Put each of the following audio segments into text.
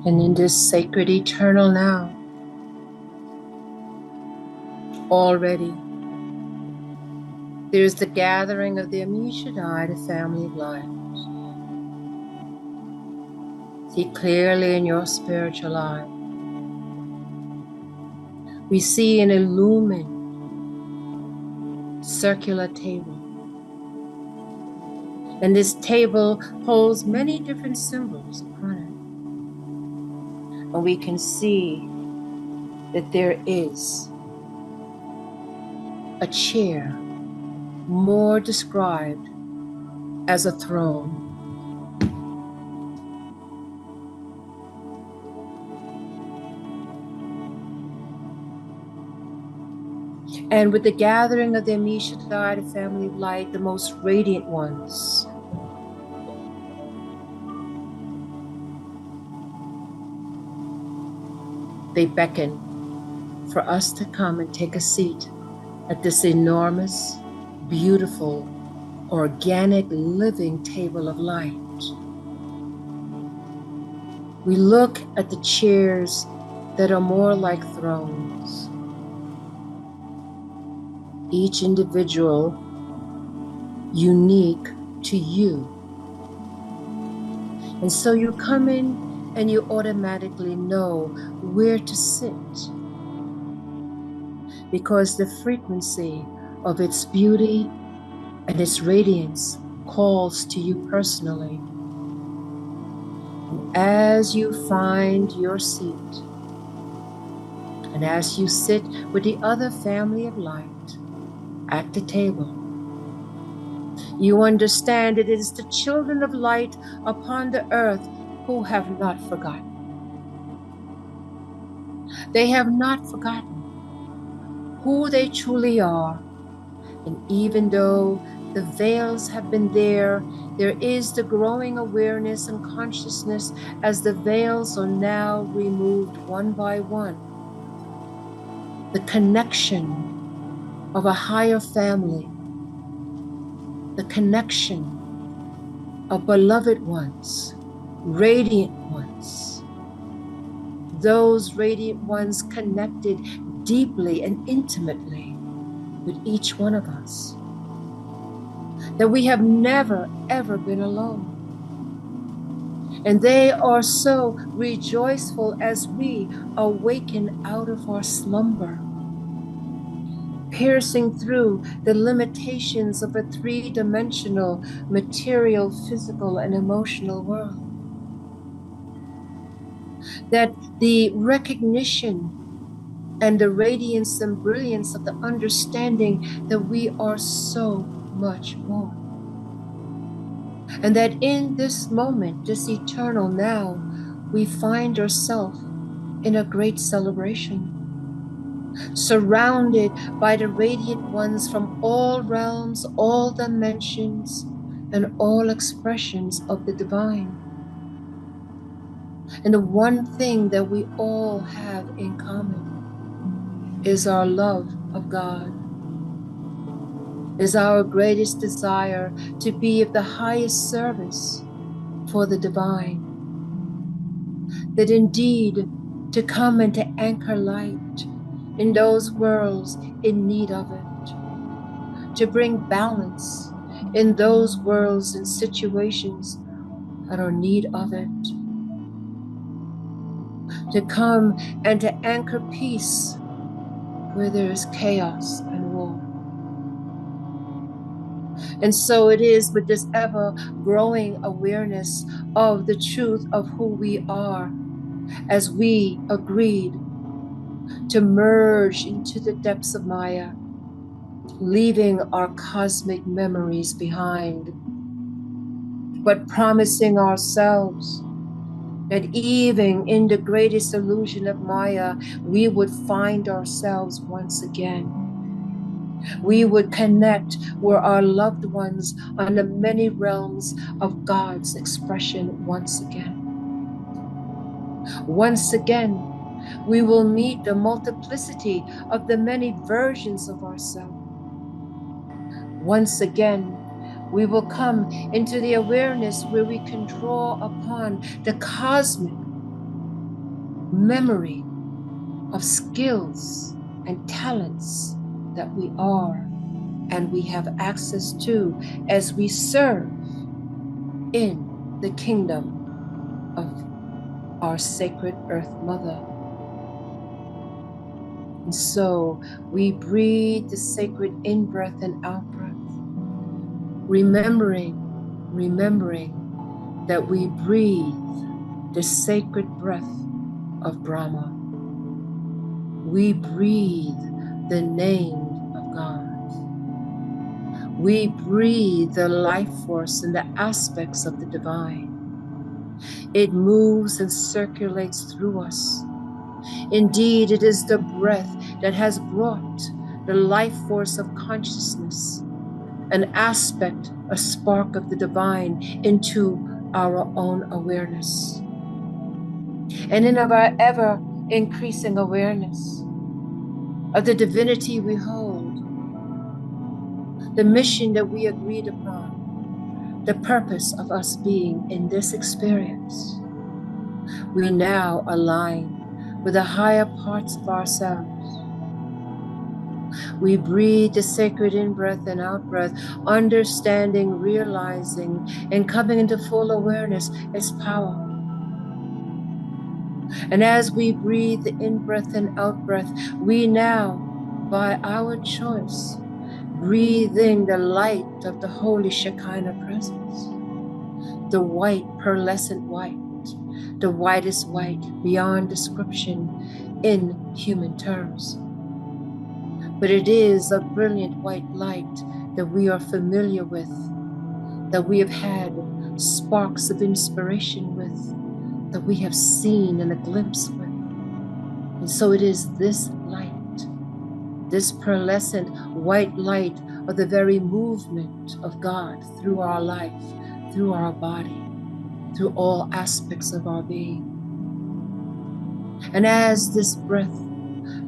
And in this sacred eternal now, already, there's the gathering of the Amishadai, the family of light. See clearly in your spiritual eye. We see an illumined circular table. And this table holds many different symbols upon it. And we can see that there is a chair more described as a throne. And with the gathering of the Amishadai, the family of light, the most radiant ones, they beckon for us to come and take a seat at this enormous, beautiful, organic living table of light. We look at the chairs that are more like thrones. Each individual unique to you. And so you come in and you automatically know where to sit, because the frequency of its beauty and its radiance calls to you personally. And as you find your seat, and as you sit with the other family of light at the table, you understand that it is the children of light upon the earth who have not forgotten. They have not forgotten who they truly are. And even though the veils have been there is the growing awareness and consciousness as the veils are now removed one by one. The connection of a higher family, the connection of beloved ones, radiant ones, those radiant ones connected deeply and intimately with each one of us, that we have never, ever been alone. And they are so rejoiceful as we awaken out of our slumber, piercing through the limitations of a three-dimensional, material, physical, and emotional world. That the recognition and the radiance and brilliance of the understanding that we are so much more. And that in this moment, this eternal now, we find ourselves in a great celebration, surrounded by the radiant ones from all realms, all dimensions, and all expressions of the divine. And the one thing that we all have in common is our love of God, is our greatest desire to be of the highest service for the divine. That indeed, to come and to anchor light in those worlds in need of it, to bring balance in those worlds and situations that are in need of it, to come and to anchor peace where there is chaos and war. And so it is with this ever-growing awareness of the truth of who we are, as we agreed to merge into the depths of Maya, leaving our cosmic memories behind, but promising ourselves that even in the greatest illusion of Maya, we would find ourselves once again. We would connect with our loved ones on the many realms of God's expression once again. Once again, we will meet the multiplicity of the many versions of ourselves. Once again, we will come into the awareness where we can draw upon the cosmic memory of skills and talents that we are and we have access to as we serve in the kingdom of our sacred Earth Mother. And so we breathe the sacred in-breath and out-breath, remembering that we breathe the sacred breath of Brahma. We breathe the name of God. We breathe the life force and the aspects of the divine. It moves and circulates through us. Indeed, it is the breath that has brought the life force of consciousness, an aspect, a spark of the divine into our own awareness. And in our ever increasing awareness of the divinity we hold, the mission that we agreed upon, the purpose of us being in this experience, we now align with the higher parts of ourselves. We breathe the sacred in-breath and out-breath, understanding, realizing, and coming into full awareness its power. And as we breathe the in-breath and out-breath, we now, by our choice, breathing the light of the Holy Shekinah presence, the white, pearlescent white, the whitest white beyond description in human terms. But it is a brilliant white light that we are familiar with, that we have had sparks of inspiration with, that we have seen in a glimpse with. And so it is this light, this pearlescent white light of the very movement of God through our life, through our body, through all aspects of our being. And as this breath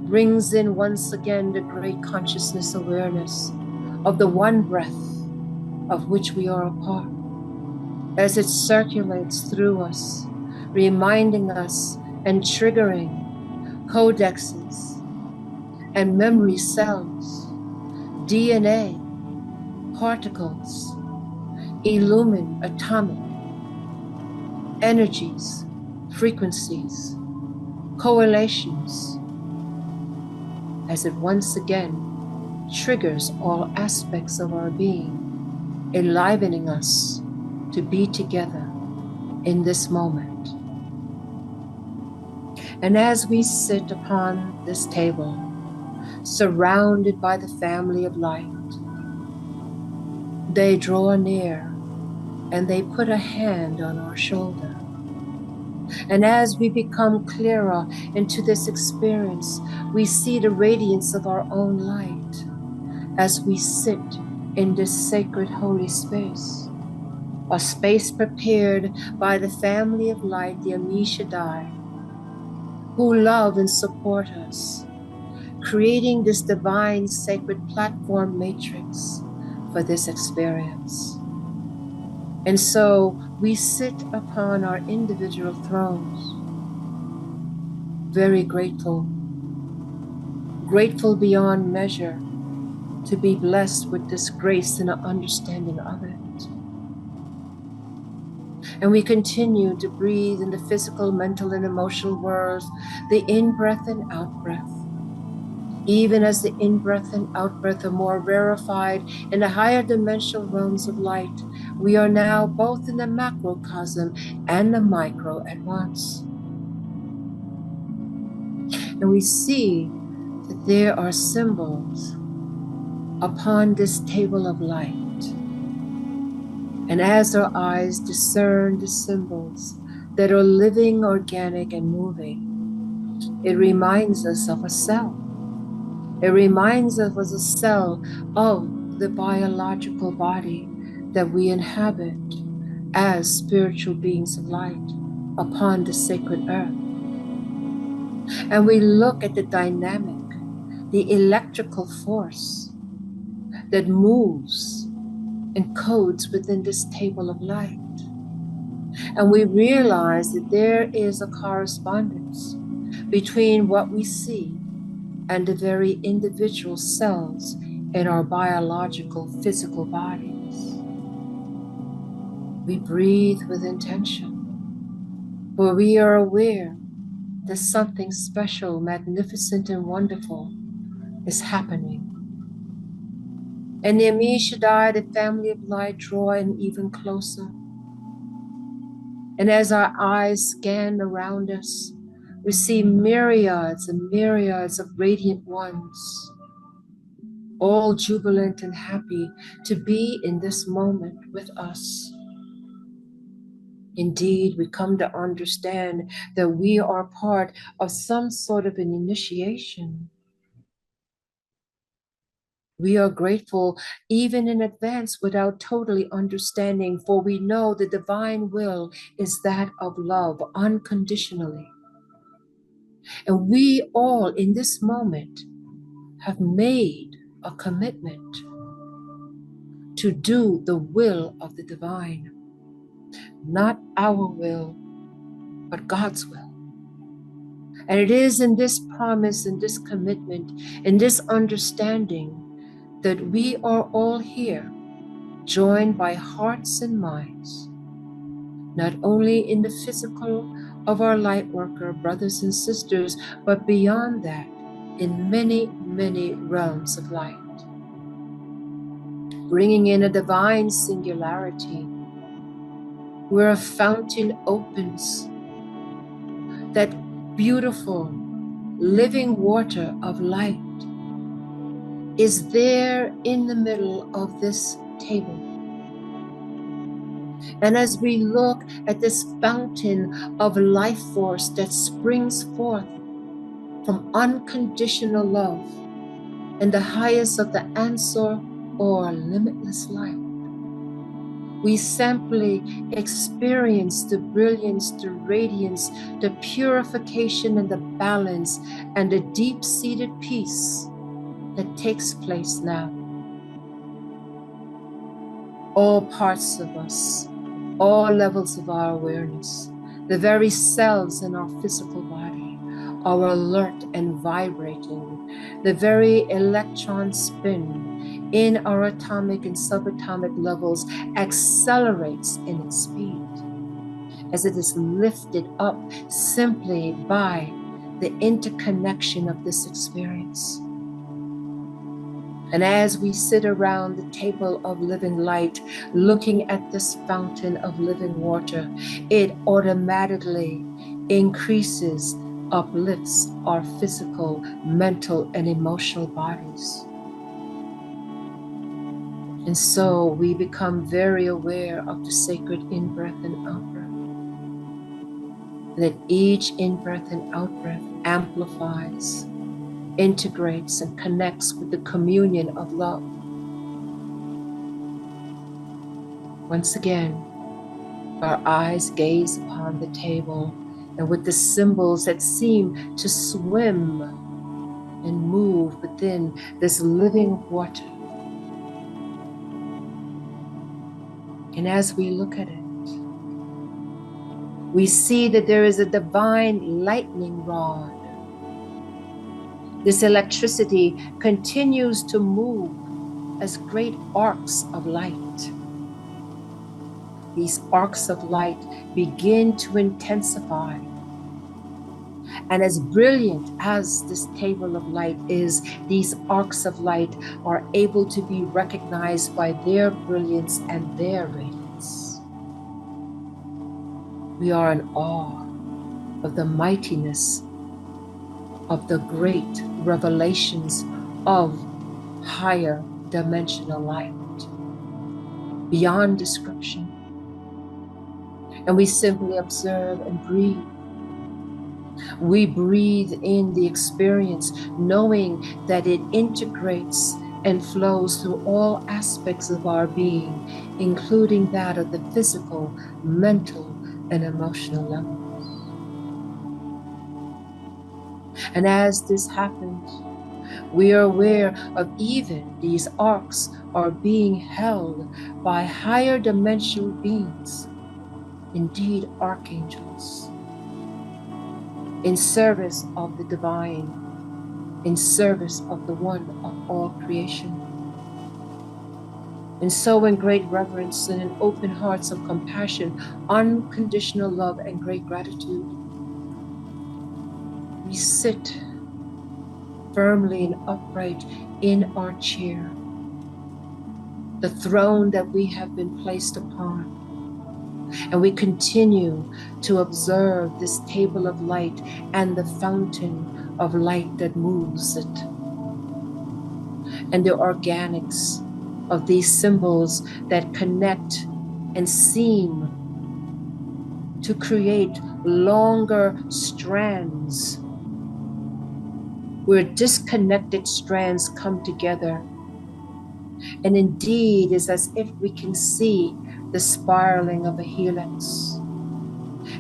brings in once again the great consciousness awareness of the one breath of which we are a part, as it circulates through us, reminding us and triggering codexes and memory cells, DNA, particles, illumined atomic energies, frequencies, correlations, as it once again triggers all aspects of our being, enlivening us to be together in this moment. And as we sit upon this table, surrounded by the family of light, they draw near and they put a hand on our shoulder. And as we become clearer into this experience, we see the radiance of our own light as we sit in this sacred holy space, a space prepared by the family of light, the Amishadai, who love and support us, creating this divine sacred platform matrix for this experience. And so we sit upon our individual thrones, very grateful, grateful beyond measure to be blessed with this grace and an understanding of it. And we continue to breathe in the physical, mental, and emotional worlds, the in-breath and out-breath. Even as the in-breath and out-breath are more rarefied in the higher dimensional realms of light, we are now both in the macrocosm and the micro at once. And we see that there are symbols upon this table of light. And as our eyes discern the symbols that are living, organic, and moving, it reminds us of a cell. It reminds us of a cell of the biological body that we inhabit as spiritual beings of light upon the sacred earth. And we look at the dynamic, the electrical force that moves and codes within this table of light. And we realize that there is a correspondence between what we see and the very individual cells in our biological physical bodies. We breathe with intention, for we are aware that something special, magnificent, and wonderful is happening. And the Ami Shaddai, the family of light, draw in even closer. And as our eyes scan around us, we see myriads and myriads of radiant ones, all jubilant and happy to be in this moment with us. Indeed, we come to understand that we are part of some sort of an initiation. We are grateful even in advance without totally understanding, for we know the divine will is that of love unconditionally. And we all in this moment have made a commitment to do the will of the divine, not our will, but God's will. And it is in this promise, in this commitment, in this understanding that we are all here, joined by hearts and minds, not only in the physical of our light worker brothers and sisters, but beyond that, in many, many realms of light, bringing in a divine singularity where a fountain opens, that beautiful living water of light is there in the middle of this table. And as we look at this fountain of life force that springs forth from unconditional love and the highest of the answer or limitless light, we simply experience the brilliance, the radiance, the purification and the balance and the deep-seated peace that takes place now. All parts of us, all levels of our awareness, the very cells in our physical body are alert and vibrating. The very electron spin in our atomic and subatomic levels accelerates in its speed as it is lifted up simply by the interconnection of this experience. And as we sit around the table of living light, looking at this fountain of living water, it automatically increases, uplifts our physical, mental, and emotional bodies. And so we become very aware of the sacred in-breath and out-breath. That each in-breath and out-breath amplifies, integrates, and connects with the communion of love. Once again, our eyes gaze upon the table, and with the symbols that seem to swim and move within this living water. And as we look at it, we see that there is a divine lightning rod. This electricity continues to move as great arcs of light. These arcs of light begin to intensify. And as brilliant as this table of light is, these arcs of light are able to be recognized by their brilliance and their radiance. We are in awe of the mightiness of the great revelations of higher dimensional light beyond description. And we simply observe and breathe. We breathe in the experience, knowing that it integrates and flows through all aspects of our being, including that of the physical, mental, and emotional levels. And as this happens, we are aware of even these arcs are being held by higher dimensional beings, indeed archangels. in service of the divine, in service of the one of all creation. And so in great reverence and in open hearts of compassion, unconditional love, and great gratitude, we sit firmly and upright in our chair, the throne that we have been placed upon. And we continue to observe this table of light and the fountain of light that moves it, and the organics of these symbols that connect and seem to create longer strands, where disconnected strands come together. And indeed, it's as if we can see the spiraling of a helix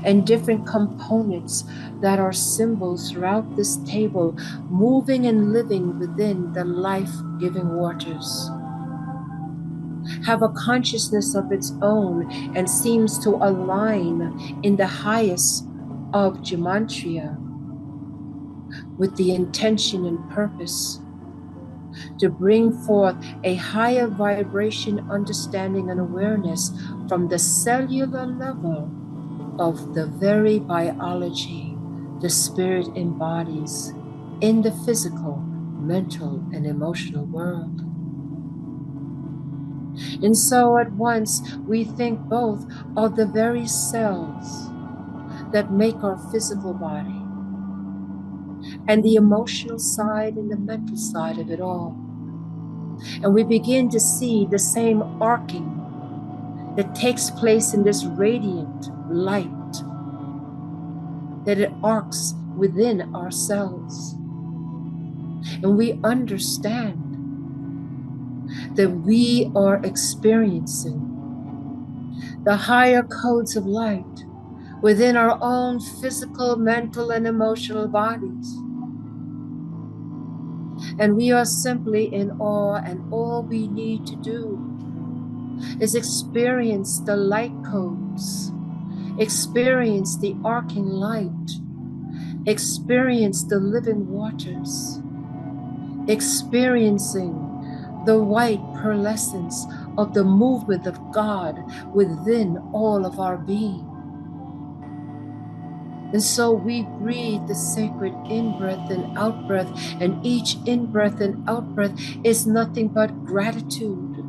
and different components that are symbols throughout this table, moving and living within the life-giving waters, have a consciousness of its own and seems to align in the highest of gematria with the intention and purpose to bring forth a higher vibration, understanding, and awareness from the cellular level of the very biology the spirit embodies in the physical, mental, and emotional world. And so at once we think both of the very cells that make our physical body and the emotional side and the mental side of it all. And we begin to see the same arcing that takes place in this radiant light, that it arcs within ourselves. And we understand that we are experiencing the higher codes of light within our own physical, mental, and emotional bodies. And we are simply in awe, and all we need to do is experience the light codes, experience the arcing light, experience the living waters, experiencing the white pearlescence of the movement of God within all of our being. And so we breathe the sacred in-breath and out-breath, and each in-breath and out-breath is nothing but gratitude.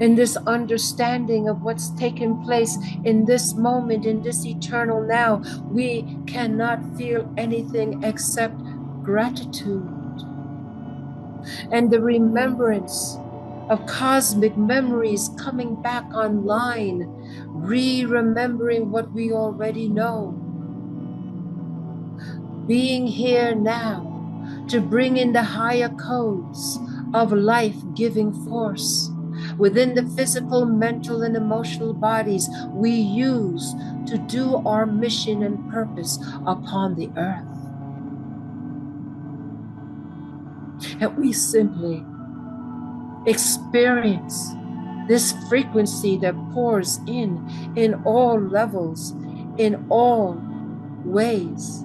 In this understanding of what's taken place in this moment, in this eternal now, we cannot feel anything except gratitude. And the remembrance of cosmic memories coming back online, remembering what we already know. Being here now to bring in the higher codes of life-giving force within the physical, mental, and emotional bodies we use to do our mission and purpose upon the earth. And we simply experience this frequency that pours in all levels, in all ways.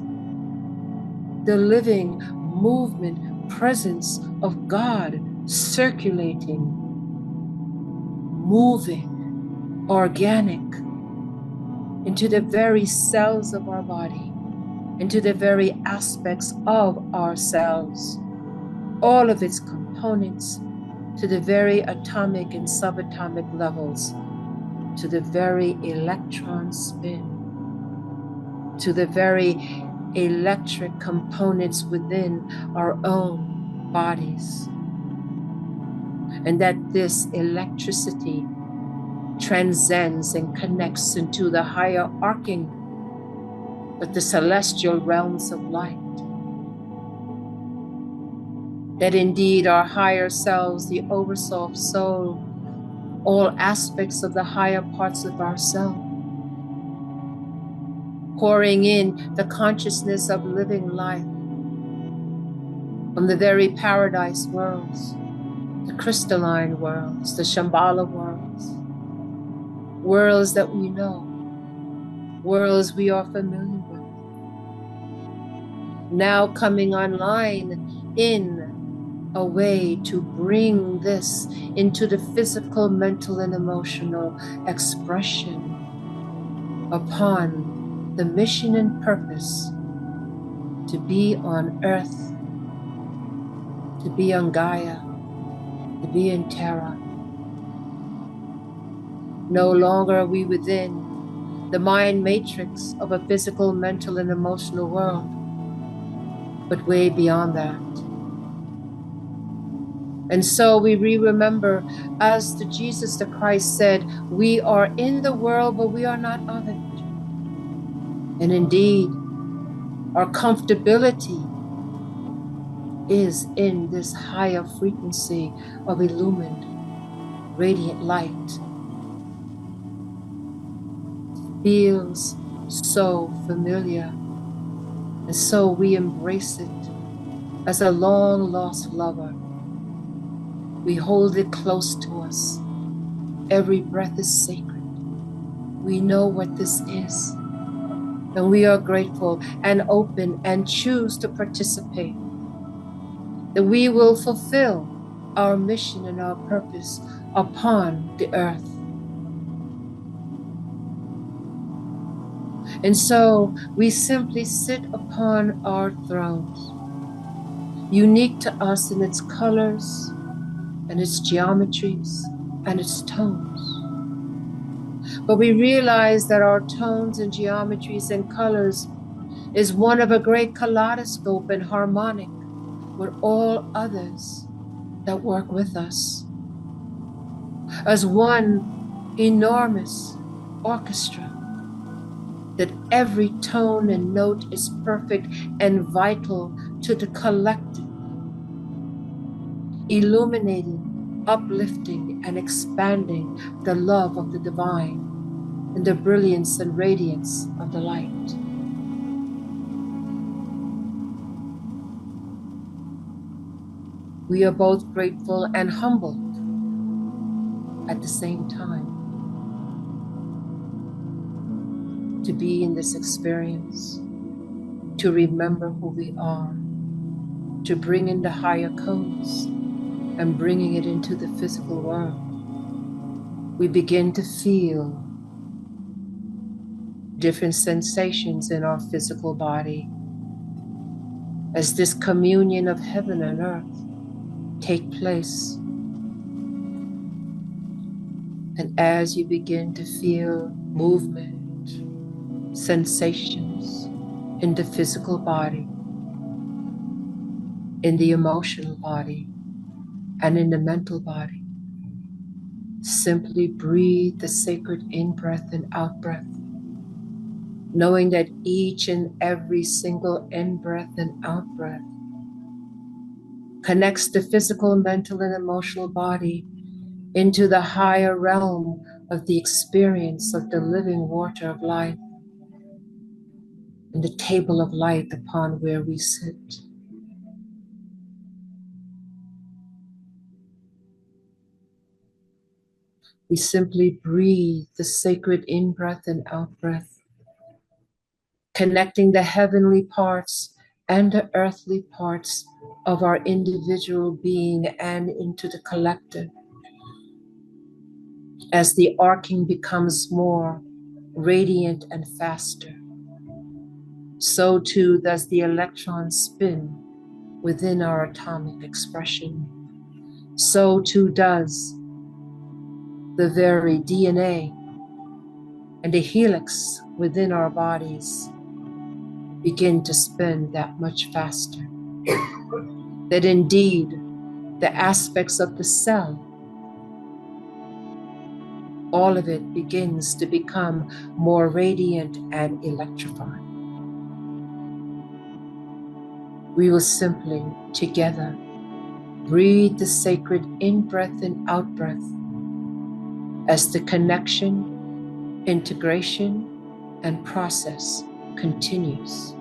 The living movement, presence of God circulating, moving, organic, into the very cells of our body, into the very aspects of ourselves, all of its components, to the very atomic and subatomic levels, to the very electron spin, to the very electric components within our own bodies. And that this electricity transcends and connects into the higher arcing of the celestial realms of light. That indeed our higher selves, the oversoul soul, all aspects of the higher parts of ourself, pouring in the consciousness of living life from the very paradise worlds, the crystalline worlds, the Shambhala worlds, worlds that we know, worlds we are familiar with, now coming online in a way to bring this into the physical, mental, and emotional expression upon the mission and purpose to be on earth, to be on Gaia, to be in Terra. No longer are we within the mind matrix of a physical, mental, and emotional world, but way beyond that. And so we remember, as the Jesus the Christ said, we are in the world, but we are not of it. And indeed, our comfortability is in this higher frequency of illumined, radiant light. Feels so familiar. And so we embrace it as a long lost lover. We hold it close to us. Every breath is sacred. We know what this is. And we are grateful and open and choose to participate. That we will fulfill our mission and our purpose upon the earth. And so we simply sit upon our thrones, unique to us in its colors and its geometries and its tones. But we realize that our tones and geometries and colors is one of a great kaleidoscope and harmonic with all others that work with us, as one enormous orchestra, that every tone and note is perfect and vital to the collective, illuminating, uplifting, and expanding the love of the divine and the brilliance and radiance of the light. We are both grateful and humbled at the same time to be in this experience, to remember who we are, to bring in the higher codes and bringing it into the physical world. We begin to feel different sensations in our physical body as this communion of heaven and earth take place. And as you begin to feel movement, sensations in the physical body, in the emotional body, and in the mental body, simply breathe the sacred in-breath and out-breath, knowing that each and every single in-breath and out-breath connects the physical, mental, and emotional body into the higher realm of the experience of the living water of life and the table of light upon where we sit. We simply breathe the sacred in-breath and out-breath, connecting the heavenly parts and the earthly parts of our individual being and into the collective. As the arcing becomes more radiant and faster, so too does the electron spin within our atomic expression. So too does the very DNA and the helix within our bodies begin to spin that much faster. That indeed, the aspects of the cell, all of it begins to become more radiant and electrified. We will simply, together, breathe the sacred in-breath and out-breath as the connection, integration, and process continues.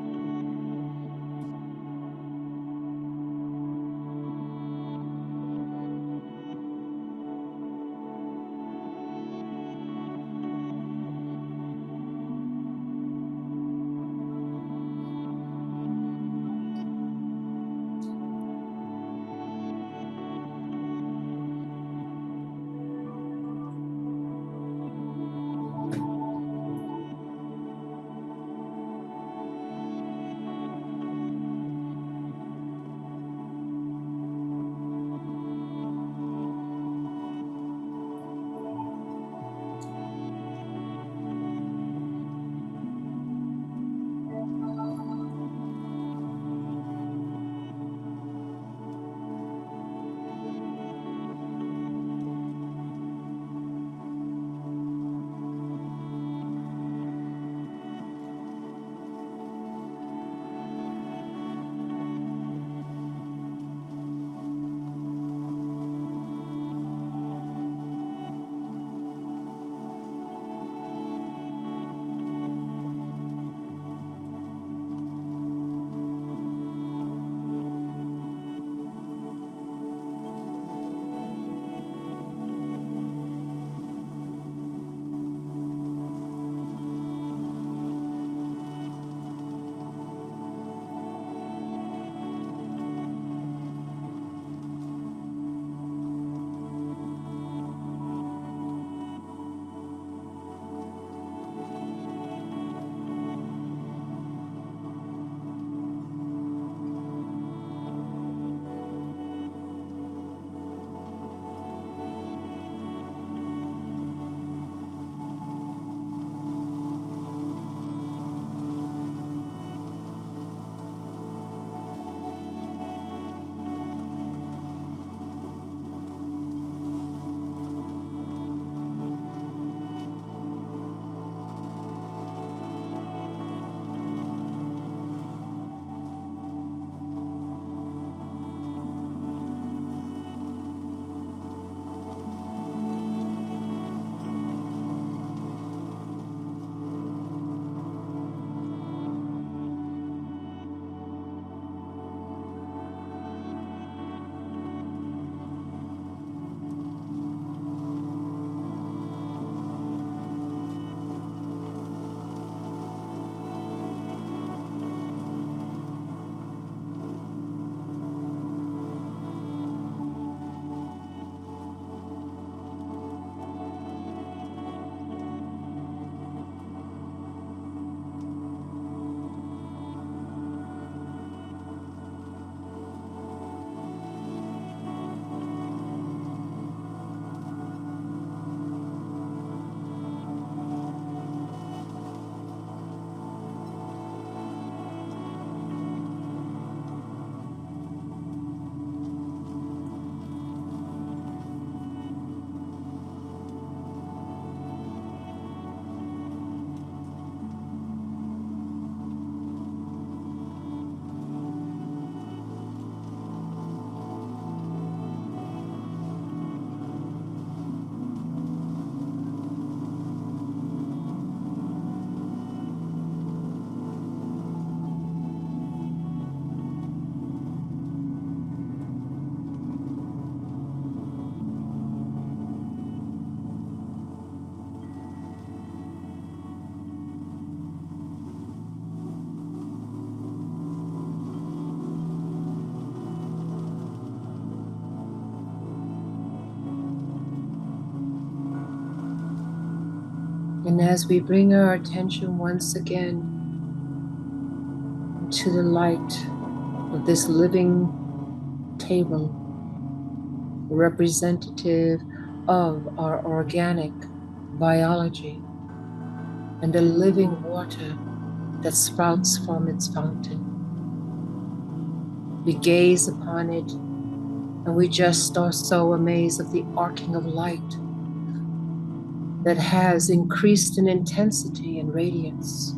And as we bring our attention once again to the light of this living table, representative of our organic biology and the living water that sprouts from its fountain, we gaze upon it and we just are so amazed of the arcing of light that has increased in intensity and radiance.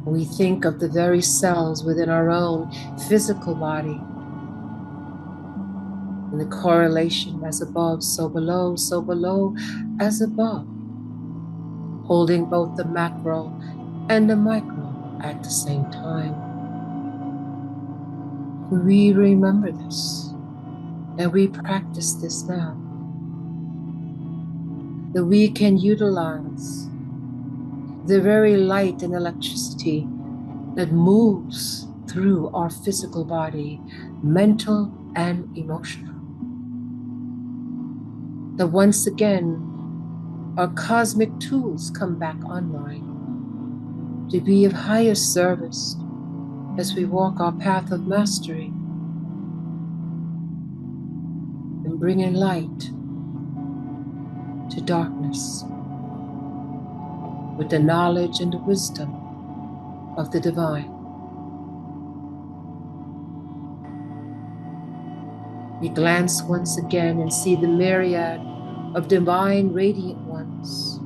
We think of the very cells within our own physical body and the correlation as above, so below as above, holding both the macro and the micro at the same time. We remember this and we practice this now, that we can utilize the very light and electricity that moves through our physical body, mental and emotional. That once again, our cosmic tools come back online to be of highest service as we walk our path of mastery and bring in light to darkness with the knowledge and the wisdom of the divine. We glance once again and see the myriad of divine radiant ones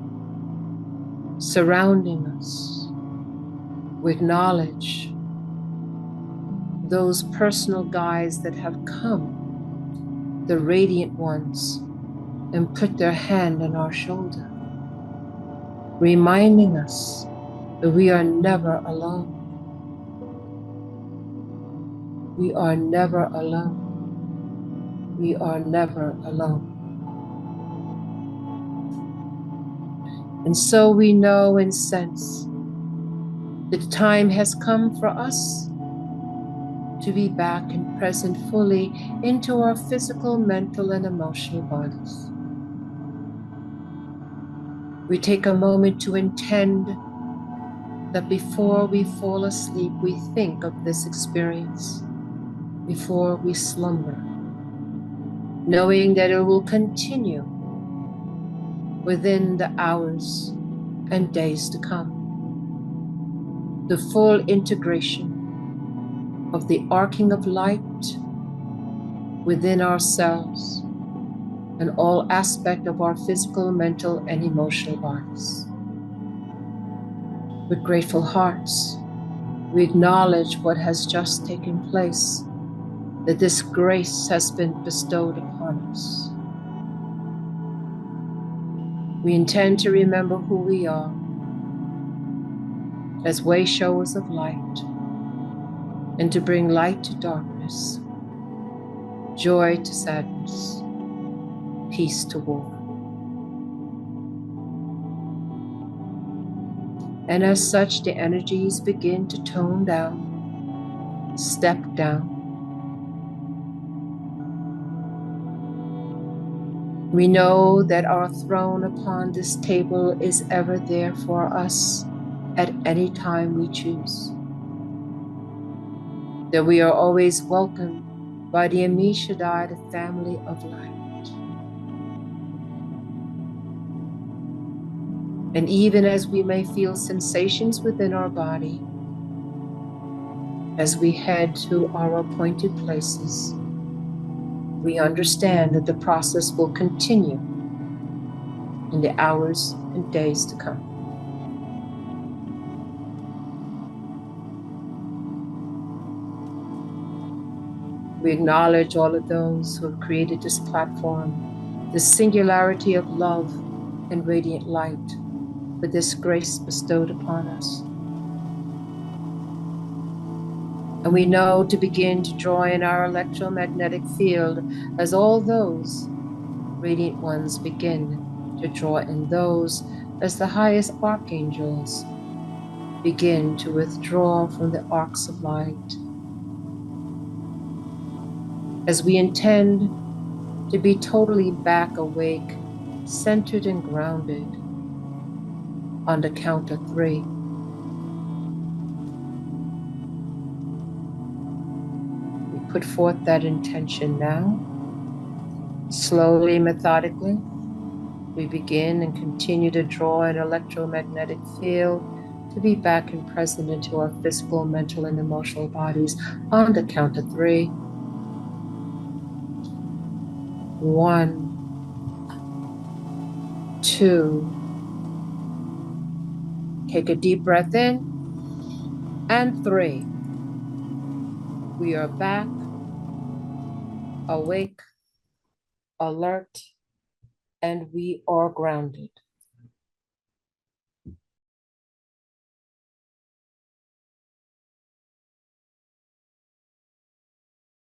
surrounding us. We acknowledge those personal guides that have come, the radiant ones, and put their hand on our shoulder, reminding us that we are never alone. We are never alone. We are never alone. And so we know and sense that the time has come for us to be back and present fully into our physical, mental, and emotional bodies. We take a moment to intend that before we fall asleep, we think of this experience, before we slumber, knowing that it will continue within the hours and days to come. The full integration of the arcing of light within ourselves and all aspects of our physical, mental, and emotional bodies. With grateful hearts, we acknowledge what has just taken place, that this grace has been bestowed upon us. We intend to remember who we are as way showers of light, and to bring light to darkness, joy to sadness, peace to war. And as such, the energies begin to tone down, step down. We know that our throne upon this table is ever there for us at any time we choose. That we are always welcomed by the Amishadai, the family of light. And even as we may feel sensations within our body, as we head to our appointed places, we understand that the process will continue in the hours and days to come. We acknowledge all of those who have created this platform, the singularity of love and radiant light, for this grace bestowed upon us. And we know to begin to draw in our electromagnetic field as all those radiant ones begin to draw in those as the highest archangels begin to withdraw from the arcs of light. As we intend to be totally back awake, centered and grounded, on the count of 3. We put forth that intention now. Slowly, methodically, we begin and continue to draw an electromagnetic field to be back and present into our physical, mental, and emotional bodies on the count of 3. 1, 2. Take a deep breath in, and 3. We are back, awake, alert, and we are grounded.